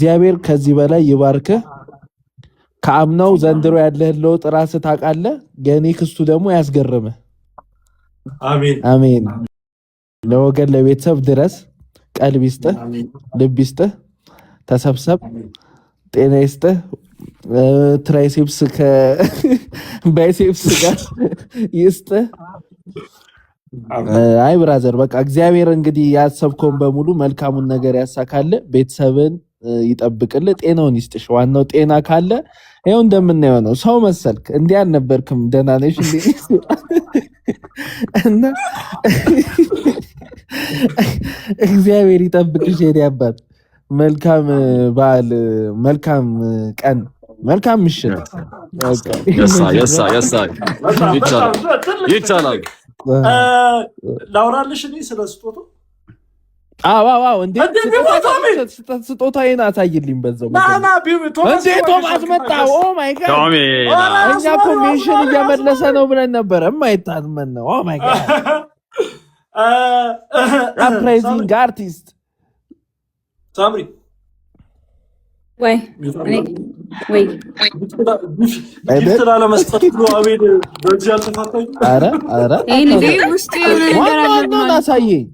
እግዚአብሔር ከዚህ በላይ ይባርክህ። ከአምናው ዘንድሮ ያለህ ለውጥ ራስህ ታውቃለህ። የኔ ክስቱ ደግሞ ያስገርምህ። አሜን አሜን። ለወገን ለቤተሰብ ድረስ። ቀልብ ይስጥህ፣ ልብ ይስጥህ፣ ተሰብሰብ፣ ጤና ይስጥህ። ትራይሴፕስ ከባይሴፕስ ጋር ይስጥህ። አይ ብራዘር በቃ እግዚአብሔር እንግዲህ ያሰብከውን በሙሉ መልካሙን ነገር ያሳካል። ቤተሰብን ይጠብቅልህ፣ ጤናውን ይስጥሽ። ዋናው ጤና ካለ ይኸው እንደምናየው ነው። ሰው መሰልክ እንዲህ አልነበርክም። ደህና ነሽ እንዴ? እና እግዚአብሔር ይጠብቅሽ የኔ አባት። መልካም በዓል፣ መልካም ቀን፣ መልካም ምሽት። ይቻላል። ላውራልሽ እኔ ስለ ስጦታው። አዎ እንዴ ስጦታዬን አሳይልኝ በዛው። እንዴ ቶማስ መጣ። ኦ ማይ ጋድ እኛ እኮ ሜንሽን እየመለሰ ነው ብለን ነበረ። የማይታመን ነው። ኦ ማይ ጋድ አፕራይዚንግ አርቲስት ሳምሪ ወይ ጊፍት ላለመስጠት ብሎ አቤል በዚህ አልተፋታኝ። ኧረ ዋናውን አሳየኝ።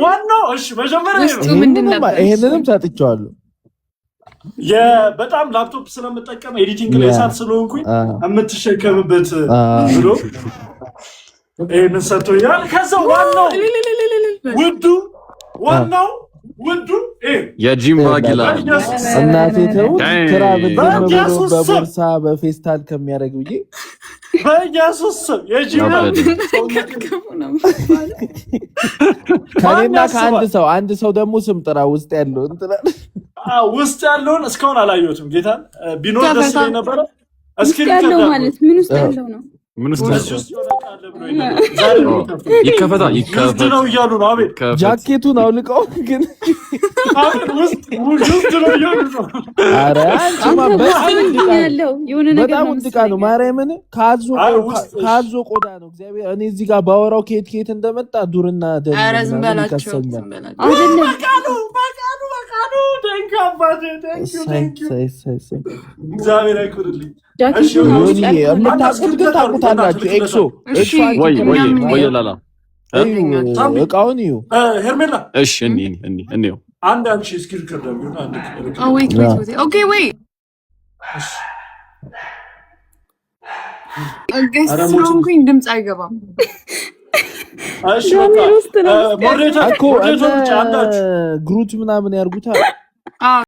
ዋናው እሺ፣ መጀመሪያ ይሄንንም ሰጥቼዋለሁ። በጣም ላፕቶፕ ስለምጠቀም ኤዲቲንግ ላይ ሳል ስለሆንኩኝ የምትሸከምበት ብሎ ይሄንን ሰጥቶኛል። ከዛ ዋናው ውዱ የጂም ባጊላ እናቴ ተው ትራቭል በቦርሳ በፌስታል ከሚያደርግ ብዬ በኢየሱስ የጂም ከኔና አንድ ሰው ደግሞ ስም ጥራ። ውስጥ ያለውን እስካሁን አላየሁትም። ጌታን ቢኖር ደስ ይለኝ ነበረ። እስኪ ያለው ማለት ምን ውስጥ ያለው ነው? ይከፈታ ነው እያሉ ነው። አቤት ጃኬቱን አውልቀው ግን ውስጥ ነው እያሉ ነው። ኧረ በጣም ውድ ዕቃ ነው። ማርያምን ከአዞ ቆዳ ነው። እግዚአብሔር እኔ እዚህ ጋር ባወራው ከየት እንደመጣ ዱርና እግዚአብሔር አይኩርልኝ። የምታውቁት ግን ታውቁታላችሁ። ኤክሶ ላላ እቃውን እዩ። ሄርሜላ እሺ እንየው። አንድ አንቺ ስኪል ከደብዩን አንድ ኦኬ ወይ ስለሆንኩኝ ድምፅ አይገባም። እሺ ሞዴሬተር ግሩት ምናምን ያርጉታል።